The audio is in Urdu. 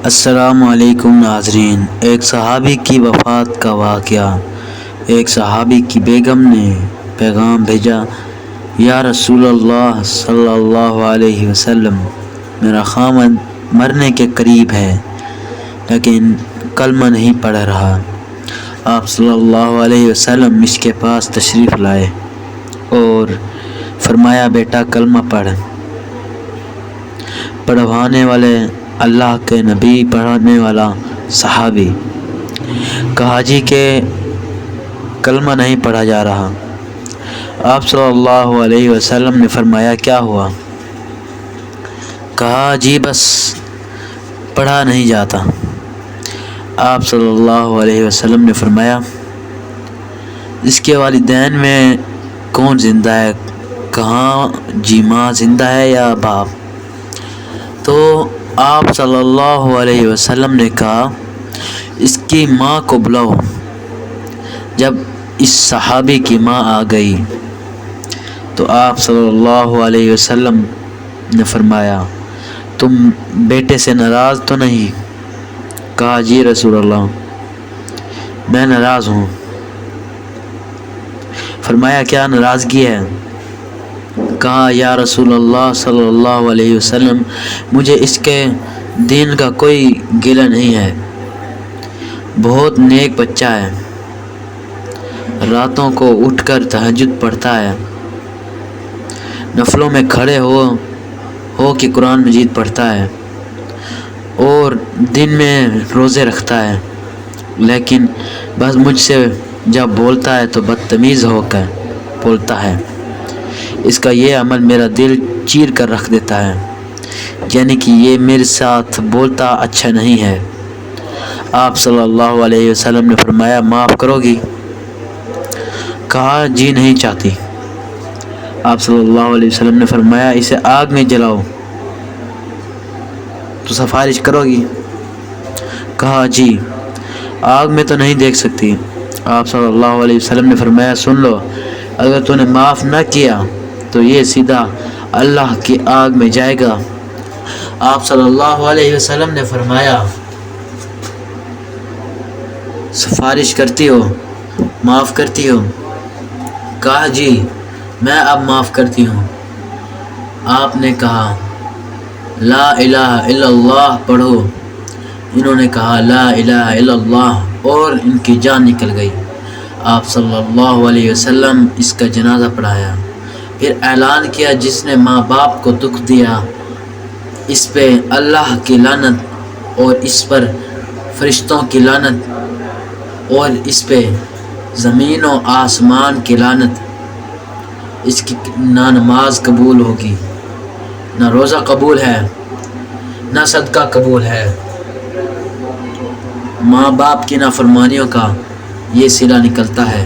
السلام علیکم ناظرین۔ ایک صحابی کی وفات کا واقعہ۔ ایک صحابی کی بیگم نے پیغام بھیجا، یا رسول اللہ صلی اللہ علیہ وسلم، میرا خاوند مرنے کے قریب ہے لیکن کلمہ نہیں پڑھ رہا۔ آپ صلی اللہ علیہ وسلم اس کے پاس تشریف لائے اور فرمایا، بیٹا کلمہ پڑھوانے والے اللہ کے نبی، پڑھانے والا صحابی۔ کہا جی کہ کلمہ نہیں پڑھا جا رہا۔ آپ صلی اللہ علیہ وسلم نے فرمایا، کیا ہوا؟ کہا جی بس پڑھا نہیں جاتا۔ آپ صلی اللہ علیہ وسلم نے فرمایا، اس کے والدین میں کون زندہ ہے؟ کہاں جی ماں زندہ ہے یا باپ؟ تو آپ صلی اللہ علیہ وسلم نے کہا، اس کی ماں کو بلاؤ۔ جب اس صحابی کی ماں آ گئی تو آپ صلی اللہ علیہ وسلم نے فرمایا، تم بیٹے سے ناراض تو نہیں؟ کہا جی رسول اللہ، میں ناراض ہوں۔ فرمایا، کیا ناراضگی ہے؟ کہا، یا رسول اللہ صلی اللہ علیہ وسلم، مجھے اس کے دین کا کوئی گلہ نہیں ہے، بہت نیک بچہ ہے، راتوں کو اٹھ کر تہجد پڑھتا ہے، نفلوں میں کھڑے ہو کے قرآن مجید پڑھتا ہے اور دن میں روزے رکھتا ہے، لیکن بس مجھ سے جب بولتا ہے تو بدتمیز ہو کر بولتا ہے۔ اس کا یہ عمل میرا دل چیر کر رکھ دیتا ہے، یعنی کہ یہ میرے ساتھ بولتا اچھا نہیں ہے۔ آپ صلی اللہ علیہ وسلم نے فرمایا، معاف کرو گی؟ کہا جی نہیں چاہتی۔ آپ صلی اللہ علیہ وسلم نے فرمایا، اسے آگ میں جلاؤ تو سفارش کرو گی؟ کہا جی، آگ میں تو نہیں دیکھ سکتی۔ آپ صلی اللہ علیہ وسلم نے فرمایا، سن لو، اگر تو نے معاف نہ کیا تو یہ سیدھا اللہ کی آگ میں جائے گا۔ آپ صلی اللہ علیہ وسلم نے فرمایا، سفارش کرتی ہو، معاف کرتی ہو؟ کہا جی، میں اب معاف کرتی ہوں۔ آپ نے کہا، لا الہ الا اللہ پڑھو۔ انہوں نے کہا، لا الہ الا اللہ، اور ان کی جان نکل گئی۔ آپ صلی اللہ علیہ وسلم اس کا جنازہ پڑھایا، پھر اعلان کیا، جس نے ماں باپ کو دکھ دیا اس پہ اللہ کی لعنت اور اس پر فرشتوں کی لعنت اور اس پہ زمین و آسمان کی لعنت۔ اس کی نہ نماز قبول ہوگی، نہ روزہ قبول ہے، نہ صدقہ قبول ہے۔ ماں باپ کی نافرمانیوں کا یہ صلہ نکلتا ہے۔